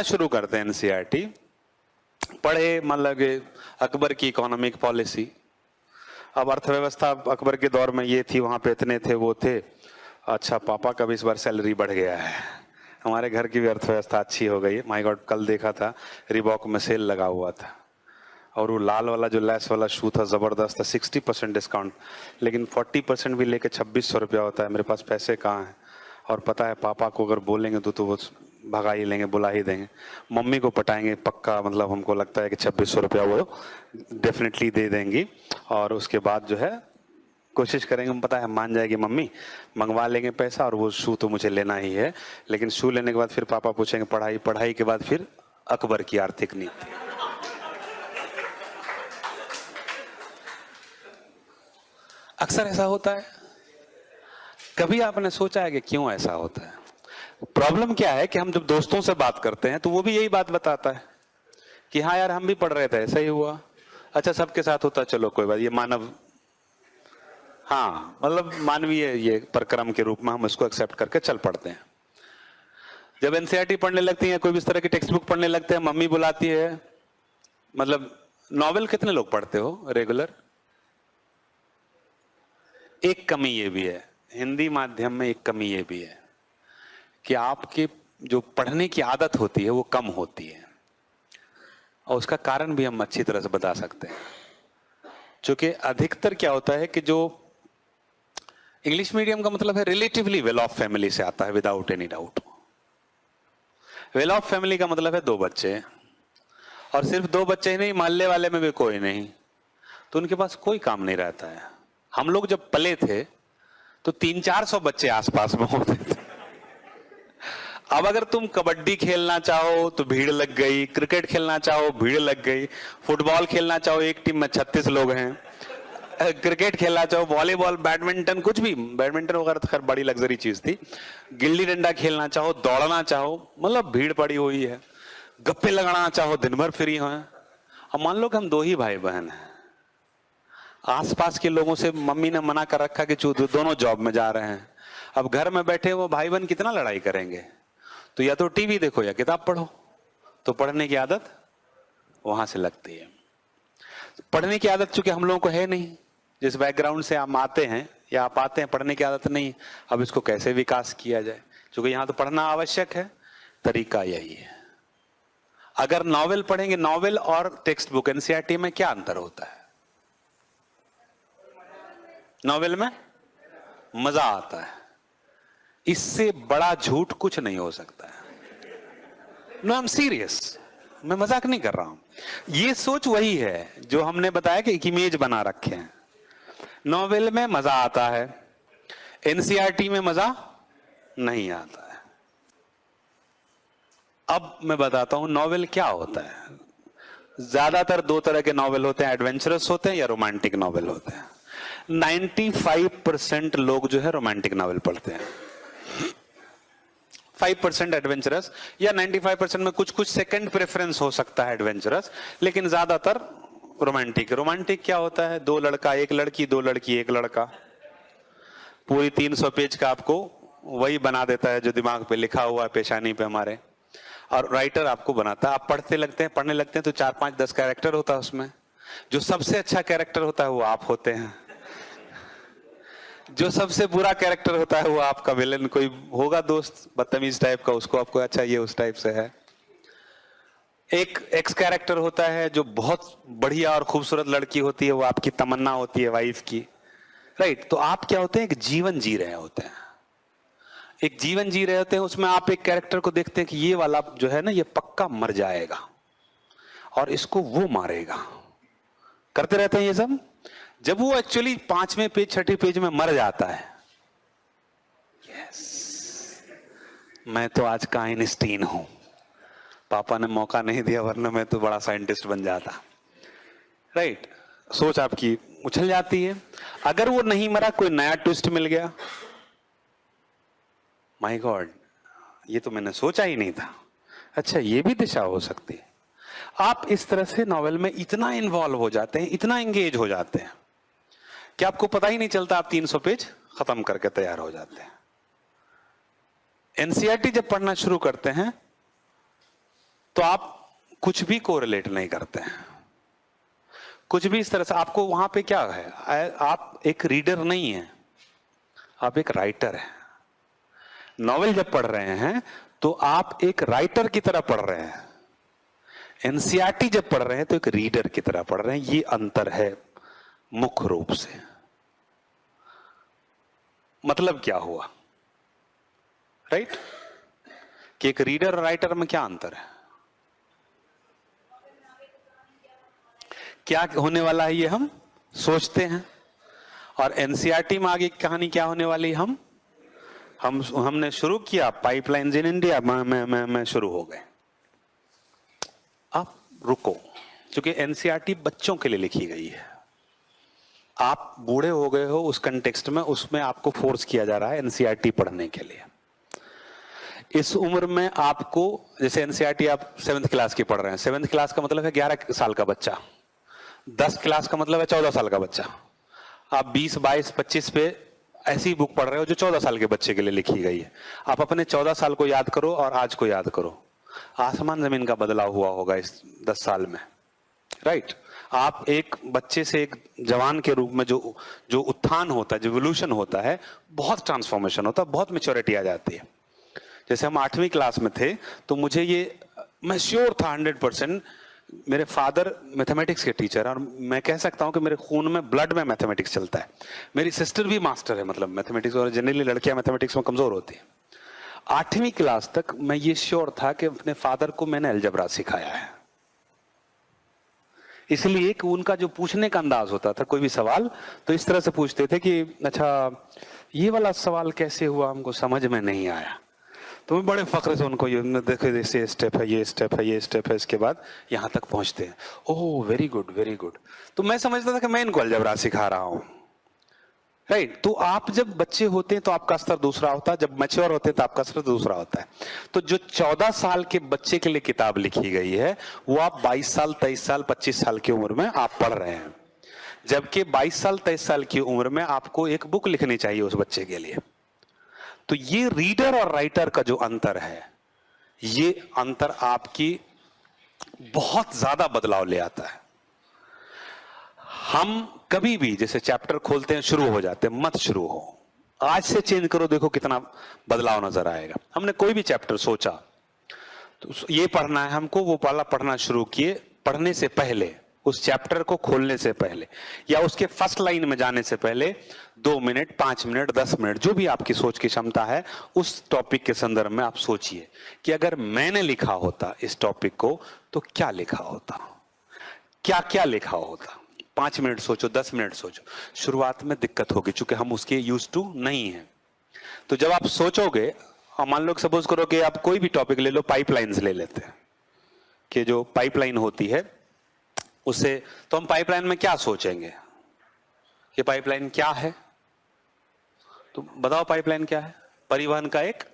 पढ़ना शुरू करते हैं एनसीईआरटी, पढ़े मतलब कि अकबर की इकोनॉमिक पॉलिसी। अब अर्थव्यवस्था अकबर के दौर में ये थी, वहां पे इतने थे, वो थे। अच्छा, पापा का भी इस बार सैलरी बढ़ गया है, हमारे घर की भी अर्थव्यवस्था अच्छी हो गई है। माय गॉड, कल देखा था रिबॉक में सेल लगा हुआ था और वो लाल वाला जो लेस वाला शू था जबरदस्त था, 60% डिस्काउंट, लेकिन 40% भी लेके 2600 रुपया होता है। मेरे पास पैसे कहाँ हैं? और पता है पापा को अगर बोलेंगे तो वो भगा ही लेंगे, बुला ही देंगे। मम्मी को पटाएंगे पक्का, मतलब हमको लगता है कि 2600 रुपया वो डेफिनेटली दे देंगी। और उसके बाद जो है कोशिश करेंगे, पता है मान जाएगी मम्मी, मंगवा लेंगे पैसा और वो शू तो मुझे लेना ही है। लेकिन शू लेने के बाद फिर पापा पूछेंगे पढ़ाई, पढ़ाई के बाद फिर अकबर की आर्थिक नीति। अक्सर ऐसा होता है। कभी आपने सोचा है कि क्यों ऐसा होता है? प्रॉब्लम क्या है कि हम जब दोस्तों से बात करते हैं तो वो भी यही बात बताता है कि हाँ यार हम भी पढ़ रहे थे, ऐसा ही हुआ। अच्छा, सबके साथ होता, चलो कोई बात, ये मानव, हाँ मतलब मानवीय ये प्रक्रम के रूप में हम इसको एक्सेप्ट करके चल पड़ते हैं। जब एनसीईआरटी पढ़ने लगती है, कोई भी इस तरह की टेक्स्ट बुक पढ़ने लगते हैं, मम्मी बुलाती है। मतलब नॉवेल कितने लोग पढ़ते हो रेगुलर? एक कमी ये भी है हिंदी माध्यम में, एक कमी ये भी है कि आपके जो पढ़ने की आदत होती है वो कम होती है, और उसका कारण भी हम अच्छी तरह से बता सकते हैं। क्योंकि अधिकतर क्या होता है कि जो इंग्लिश मीडियम का मतलब है रिलेटिवली वेल ऑफ फैमिली से आता है, without any doubt. Well of family का मतलब है 2 बच्चे, और सिर्फ 2 बच्चे ही नहीं, मोहल्ले वाले में भी कोई नहीं, तो उनके पास कोई काम नहीं रहता है। हम लोग जब पले थे तो 300-400 बच्चे आसपास में होते थे। अब अगर तुम कबड्डी खेलना चाहो तो भीड़ लग गई, क्रिकेट खेलना चाहो भीड़ लग गई, फुटबॉल खेलना चाहो एक टीम में 36 लोग हैं, क्रिकेट खेलना चाहो, वॉलीबॉल, बैडमिंटन, कुछ भी, बैडमिंटन वगैरह तो खैर बड़ी लग्जरी चीज थी, गिल्ली डंडा खेलना चाहो, दौड़ना चाहो, मतलब भीड़ पड़ी हुई है। गप्पे लगाना चाहो, दिन भर फ्री हो। अब मान लो कि हम 2 ही भाई बहन हैं, आसपास के लोगों से मम्मी ने मना कर रखा कि दोनों जॉब में जा रहे हैं। अब घर में बैठे वो भाई बहन कितना लड़ाई करेंगे? तो या तो टीवी देखो या किताब पढ़ो, तो पढ़ने की आदत वहां से लगती है। पढ़ने की आदत चूंकि हम लोगों को है नहीं, जिस बैकग्राउंड से आप आते हैं या आप आते हैं, पढ़ने की आदत नहीं। अब इसको कैसे विकास किया जाए? क्योंकि यहां तो पढ़ना आवश्यक है, तरीका यही है। अगर नॉवेल पढ़ेंगे, नॉवेल और टेक्स्ट बुक एनसीईआरटी में क्या अंतर होता है? नॉवेल में मजा आता है, इससे बड़ा झूठ कुछ नहीं हो सकता है। नो, आई एम सीरियस, मैं मजाक नहीं कर रहा हूं। ये सोच वही है जो हमने बताया कि एक इमेज बना रखे हैं। नॉवेल में मजा आता है, एनसीईआरटी में मजा नहीं आता है। अब मैं बताता हूं नॉवेल क्या होता है। ज्यादातर 2 तरह के नॉवेल होते हैं, एडवेंचरस होते हैं या रोमांटिक नॉवेल होते हैं। 95% लोग जो है रोमांटिक नॉवेल पढ़ते हैं, 5% एडवेंचरस, या 95% में कुछ कुछ सेकंड प्रेफरेंस हो सकता है एडवेंचरस, लेकिन ज्यादातर रोमांटिक। रोमांटिक क्या होता है? 2 लड़का 1 लड़की, 2 लड़की 1 लड़का, पूरी 300 पेज का आपको वही बना देता है जो दिमाग पे लिखा हुआ है पेशानी पे हमारे, और राइटर आपको बनाता है। आप पढ़ने लगते हैं तो 4-5-10 कैरेक्टर होता है उसमें। जो सबसे अच्छा कैरेक्टर होता है वो आप होते हैं, जो सबसे बुरा कैरेक्टर होता है वो आपका विलेन कोई होगा, दोस्त बदतमीज टाइप का, उसको आपको अच्छा ये उस टाइप से है। एक एक्स कैरेक्टर होता है जो बहुत बढ़िया और खूबसूरत लड़की होती है, वो आपकी तमन्ना होती है वाइफ की, राइट? तो आप क्या होते हैं? एक जीवन जी रहे होते हैं, एक जीवन जी रहे होते हैं, उसमें आप एक कैरेक्टर को देखते हैं कि ये वाला जो है ना, ये पक्का मर जाएगा और इसको वो मारेगा। करते रहते हैं ये सब। जब वो एक्चुअली 5वें पेज 6ठे पेज में मर जाता है, यस, मैं तो आज का आइंस्टीन हूं, पापा ने मौका नहीं दिया वरना मैं तो बड़ा साइंटिस्ट बन जाता, राइट? सोच आपकी उछल जाती है। अगर वो नहीं मरा, कोई नया ट्विस्ट मिल गया, माय गॉड, ये तो मैंने सोचा ही नहीं था, अच्छा ये भी दिशा हो सकती है। आप इस तरह से नॉवेल में इतना इन्वॉल्व हो जाते हैं, इतना एंगेज हो जाते हैं कि आपको पता ही नहीं चलता, आप 300 पेज खत्म करके तैयार हो जाते हैं। एनसीईआरटी जब पढ़ना शुरू करते हैं तो आप कुछ भी कोरिलेट नहीं करते हैं, कुछ भी इस तरह से। आपको वहां पे क्या है, आप एक रीडर नहीं है, आप एक राइटर है। नॉवेल जब पढ़ रहे हैं तो आप एक राइटर की तरह पढ़ रहे हैं, एनसीईआरटी जब पढ़ रहे हैं तो एक रीडर की तरह पढ़ रहे हैं। ये अंतर है मुख्य रूप से। मतलब क्या हुआ, राइट? कि एक रीडर और राइटर में क्या अंतर है, क्या होने वाला है ये हम सोचते हैं, और एनसीईआरटी में आगे कहानी क्या होने वाली हमने शुरू किया पाइपलाइंस इन इंडिया, मैं शुरू हो गए। आप रुको, क्योंकि एनसीईआरटी बच्चों के लिए लिखी गई है। आप बूढ़े हो गए हो उस कंटेक्स्ट में, उसमें आपको फोर्स किया जा रहा है एनसीईआरटी पढ़ने के लिए। इस उम्र में आपको, जैसे एनसीईआरटी आप 7th क्लास की पढ़ रहे हैं, 7th क्लास का मतलब है 11 साल का बच्चा, 10 क्लास का मतलब है 14 साल का बच्चा। आप 20, 22, 25 पे ऐसी बुक पढ़ रहे हो जो 14 साल के बच्चे के लिए लिखी गई है। आप अपने 14 साल को याद करो और आज को याद करो, आसमान जमीन का बदलाव हुआ होगा इस 10 साल में, राइट? आप एक बच्चे से एक जवान के रूप में जो उत्थान होता है, जो इवोल्यूशन होता है, बहुत ट्रांसफॉर्मेशन होता है, बहुत मैच्योरिटी आ जाती है। जैसे हम 8वीं क्लास में थे तो मुझे ये, मैं श्योर था 100%, मेरे फादर मैथमेटिक्स के टीचर, और मैं कह सकता हूं कि मेरे खून में, ब्लड में मैथमेटिक्स चलता है। मेरी सिस्टर भी मास्टर है, मतलब मैथमेटिक्स, और जनरली लड़कियां मैथमेटिक्स में कमजोर होती हैं। 8वीं क्लास तक मैं ये श्योर था कि अपने फादर को मैंने अलजबरा सिखाया है, इसलिए कि उनका जो पूछने का अंदाज होता था, कोई भी सवाल तो इस तरह से पूछते थे कि अच्छा ये वाला सवाल कैसे हुआ, हमको समझ में नहीं आया। तो मैं बड़े फख्र से उनको ये देखो, ये स्टेप है, ये स्टेप है, ये स्टेप है, इसके बाद यहां तक पहुंचते हैं। Oh very good, very good. तो मैं समझता था कि मैं इनको अलजबरा सिखा रहा हूं, राइट? तो आप जब बच्चे होते हैं तो आपका स्तर दूसरा होता है, जब मैच्योर होते हैं तो आपका स्तर दूसरा होता है। तो जो 14 साल के बच्चे के लिए किताब लिखी गई है, वो आप 22 साल, 23 साल, 25 साल की उम्र में आप पढ़ रहे हैं, जबकि 22 साल, 23 साल की उम्र में आपको एक बुक लिखनी चाहिए उस बच्चे के लिए। तो ये रीडर और राइटर का जो अंतर है, ये अंतर आपकी बहुत ज्यादा बदलाव ले आता है। हम कभी भी जैसे चैप्टर खोलते हैं, शुरू हो जाते हैं, मत शुरू हो, आज से चेंज करो, देखो कितना बदलाव नजर आएगा। हमने कोई भी चैप्टर सोचा तो ये पढ़ना है हमको, वो वाला पढ़ना शुरू किए, पढ़ने से पहले, उस चैप्टर को खोलने से पहले या उसके फर्स्ट लाइन में जाने से पहले 2 मिनट, 5 मिनट, 10 मिनट, जो भी आपकी सोच की क्षमता है, उस टॉपिक के संदर्भ में आप सोचिए कि अगर मैंने लिखा होता इस टॉपिक को तो क्या लिखा होता, क्या क्या लिखा होता। 5 मिनट सोचो, 10 मिनट सोचो। शुरुआत में दिक्कत होगी क्योंकि हम उसके यूज टू नहीं है। तो जब आप सोचोगे, और मान लो सपोज करो कि आप कोई भी टॉपिक ले लो, पाइपलाइंस ले लेते हैं, कि जो पाइपलाइन होती है उससे, तो हम पाइपलाइन में क्या सोचेंगे कि पाइपलाइन क्या है? तो बताओ पाइपलाइन क्या है? परिवहन का एक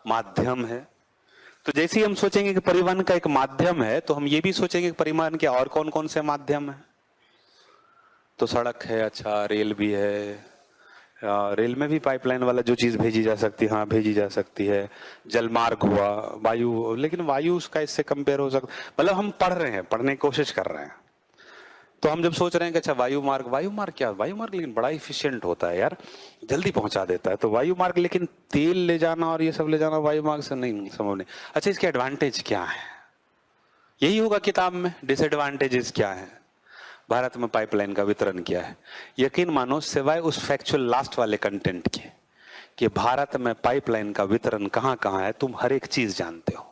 माध्यम है। तो जैसे ही हम सोचेंगे कि परिवहन का एक माध्यम है, तो हम ये भी सोचेंगे कि परिवहन के और कौन कौन से माध्यम है। तो सड़क है, अच्छा रेल भी है, रेल में भी पाइपलाइन वाला जो चीज भेजी जा सकती है, हाँ भेजी जा सकती है। जलमार्ग हुआ, वायु, लेकिन वायु उसका इससे कंपेयर हो सकता, मतलब हम पढ़ रहे हैं, पढ़ने की कोशिश कर रहे हैं। तो हम जब सोच रहे हैं कि अच्छा वायु मार्ग, वायु मार्ग क्या, वायु मार्ग लेकिन बड़ा इफिशिएंट होता है यार, जल्दी पहुंचा देता है, तो वायु मार्ग, लेकिन तेल ले जाना और ये सब ले जाना वायु मार्ग से नहीं संभव नहीं। अच्छा इसके एडवांटेज क्या है, यही होगा किताब में, डिसएडवांटेजेस क्या है। भारत में पाइपलाइन का वितरण किया है, यकीन मानो सिवाय उस फैक्चुअल लास्ट वाले कंटेंट के कि भारत में पाइपलाइन का वितरण कहां कहां है, तुम हर एक चीज जानते हो।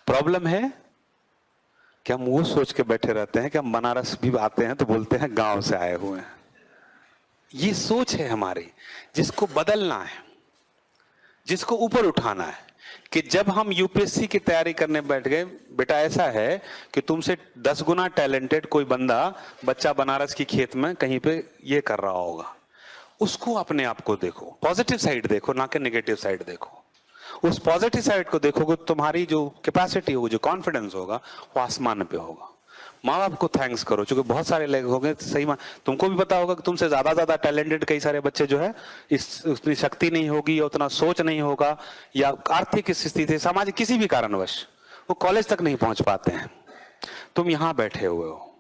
प्रॉब्लम है कि हम वो सोच के बैठे रहते हैं कि हम बनारस भी आते हैं तो बोलते हैं गांव से आए हुए हैं। ये सोच है हमारी, जिसको बदलना है, जिसको ऊपर उठाना है। कि जब हम यूपीएससी की तैयारी करने बैठ गए, बेटा ऐसा है कि तुमसे 10 गुना टैलेंटेड कोई बच्चा बनारस की खेत में कहीं पे ये कर रहा होगा, उसको अपने आप को देखो, पॉजिटिव साइड देखो, ना कि नेगेटिव साइड देखो। उस पॉजिटिव साइड को देखोगे, तुम्हारी जो कैपेसिटी होगी, जो कॉन्फिडेंस होगा, वो आसमान पे होगा। माँ बाप को थैंक्स करो, क्योंकि बहुत सारे लोग होंगे, सही तुमको भी पता होगा कि तुमसे ज्यादा टैलेंटेड कई सारे बच्चे जो है, उतनी शक्ति नहीं होगी या उतना सोच नहीं होगा, या आर्थिक स्थिति, सामाजिक किसी भी कारणवश वो कॉलेज तक नहीं पहुंच पाते हैं। तुम यहां बैठे हुए हो,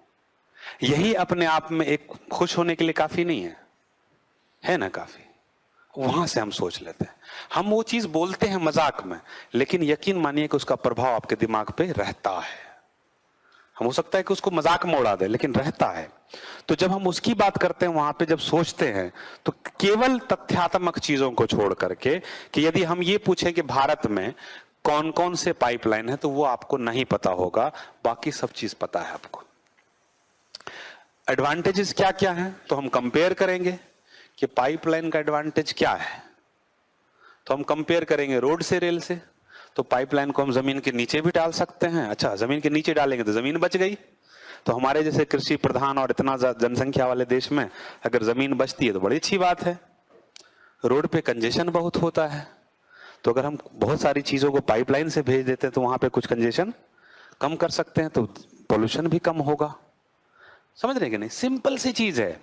यही अपने आप में एक खुश होने के लिए काफी नहीं है ना? काफी। वहां से हम सोच लेते हैं, हम वो चीज बोलते हैं मजाक में, लेकिन यकीन मानिए कि उसका प्रभाव आपके दिमाग पे रहता है। हम हो सकता है कि उसको मजाक में उड़ा दे, लेकिन रहता है। तो जब हम उसकी बात करते हैं, वहां पे जब सोचते हैं, तो केवल तथ्यात्मक चीजों को छोड़ करके, कि यदि हम ये पूछें कि भारत में कौन कौन से पाइपलाइन है, तो वो आपको नहीं पता होगा, बाकी सब चीज पता है आपको। एडवांटेजेस क्या क्या है, तो हम कंपेयर करेंगे कि पाइपलाइन का एडवांटेज क्या है। तो हम कंपेयर करेंगे रोड से, रेल से। तो पाइपलाइन को हम जमीन के नीचे भी डाल सकते हैं। अच्छा, जमीन के नीचे डालेंगे तो जमीन बच गई। तो हमारे जैसे कृषि प्रधान और इतना जनसंख्या वाले देश में अगर जमीन बचती है तो बड़ी अच्छी बात है। रोड पे कंजेशन बहुत होता है, तो अगर हम बहुत सारी चीजों को पाइपलाइन से भेज देते हैं तो वहां पे कुछ कंजेशन कम कर सकते हैं, तो पोल्यूशन भी कम होगा। समझ रहे कि नहीं? सिंपल सी चीज है।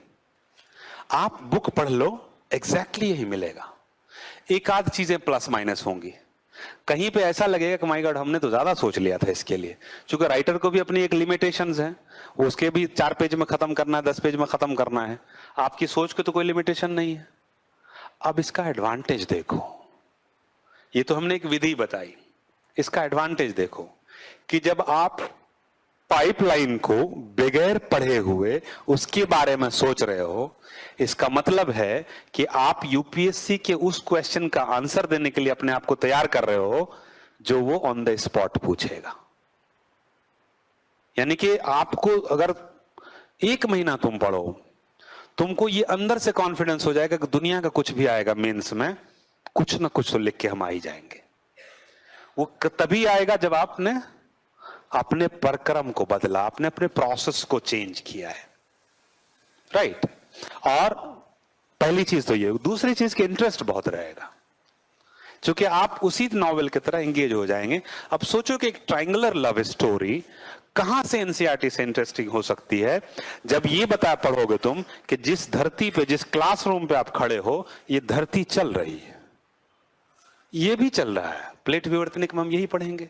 आप बुक पढ़ लो, एग्जैक्टली यही मिलेगा। एक आध चीजें प्लस माइनस होंगी, कहीं पे ऐसा लगेगा कि माय गॉड हमने तो ज्यादा सोच लिया था इसके लिए। क्योंकि राइटर को भी अपनी एक लिमिटेशंस है, उसके भी 4 पेज में खत्म करना है, 10 पेज में खत्म करना है। आपकी सोच के तो कोई लिमिटेशन नहीं है। अब इसका एडवांटेज देखो, ये तो हमने एक विधि बताई, इसका एडवांटेज देखो कि जब आप पाइपलाइन को बगैर पढ़े हुए उसके बारे में सोच रहे हो, इसका मतलब है कि आप यूपीएससी के उस क्वेश्चन का आंसर देने के लिए अपने आप को तैयार कर रहे हो जो वो ऑन द स्पॉट पूछेगा। यानी कि आपको अगर 1 महीना तुम पढ़ो, तुमको ये अंदर से कॉन्फिडेंस हो जाएगा कि दुनिया का कुछ भी आएगा मेंस में, कुछ ना कुछ तो लिख के हम आ ही जाएंगे। वो तभी आएगा जब आपने अपने प्रक्रम को बदला, आपने अपने प्रोसेस को चेंज किया है। राइट? और पहली चीज तो ये, दूसरी चीज के इंटरेस्ट बहुत रहेगा, क्योंकि आप उसी नॉवेल की तरह एंगेज हो जाएंगे। अब सोचो कि एक ट्रायंगुलर लव स्टोरी कहां से एनसीईआरटी से इंटरेस्टिंग हो सकती है, जब ये बता पढ़ोगे तुम कि जिस धरती पे, जिस क्लासरूम पे आप खड़े हो, ये धरती चल रही है, ये भी चल रहा है। प्लेट विवर्तनिक में हम यही पढ़ेंगे।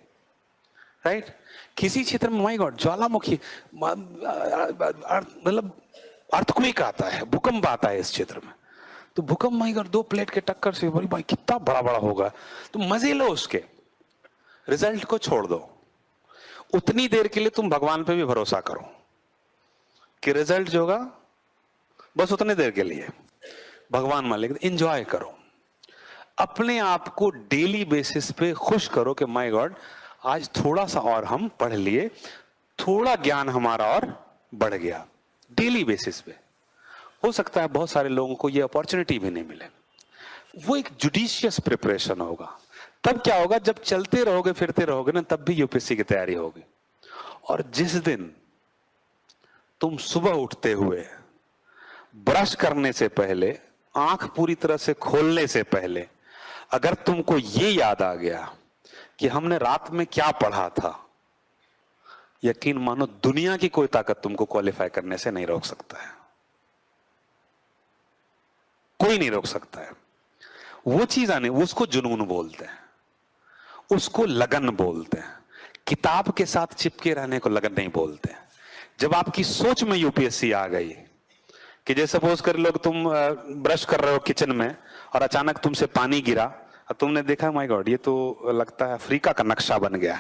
राइट? किसी क्षेत्र में माय गॉड ज्वालामुखी, मतलब अर्थक्वेक आता है, भूकंप आता है इस क्षेत्र में, तो भूकंप माय गॉड 2 प्लेट के टक्कर से बड़ी भाई कितना बड़ा बड़ा होगा, तो मजे लो उसके, रिजल्ट को छोड़ दो। उतनी देर के लिए तुम भगवान पे भी भरोसा करो कि रिजल्ट जो होगा बस उतने देर के लिए भगवान मान, लेकिन एंजॉय करो। अपने आप को डेली बेसिस पे खुश करो कि माय गॉड आज थोड़ा सा और हम पढ़ लिए, थोड़ा ज्ञान हमारा और बढ़ गया। डेली बेसिस पे हो सकता है बहुत सारे लोगों को ये अपॉर्चुनिटी भी नहीं मिले। वो एक जुडिशियस प्रिपरेशन होगा। तब क्या होगा, जब चलते रहोगे फिरते रहोगे ना, तब भी यूपीएससी की तैयारी होगी। और जिस दिन तुम सुबह उठते हुए ब्रश करने से पहले, आंख पूरी तरह से खोलने से पहले, अगर तुमको ये याद आ गया कि हमने रात में क्या पढ़ा था, यकीन मानो दुनिया की कोई ताकत तुमको क्वालिफाई करने से नहीं रोक सकता है। कोई नहीं रोक सकता है। वो चीज आने, उसको जुनून बोलते हैं, उसको लगन बोलते हैं। किताब के साथ चिपके रहने को लगन नहीं बोलते हैं। जब आपकी सोच में यूपीएससी आ गई कि जैसे सपोज कर लो तुम ब्रश कर रहे हो किचन में और अचानक तुमसे पानी गिरा और तुमने देखा माय गॉड ये तो लगता है अफ्रीका का नक्शा बन गया,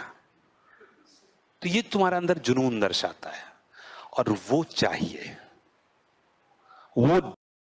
तो ये तुम्हारे अंदर जुनून दर्शाता है। और वो चाहिए, वो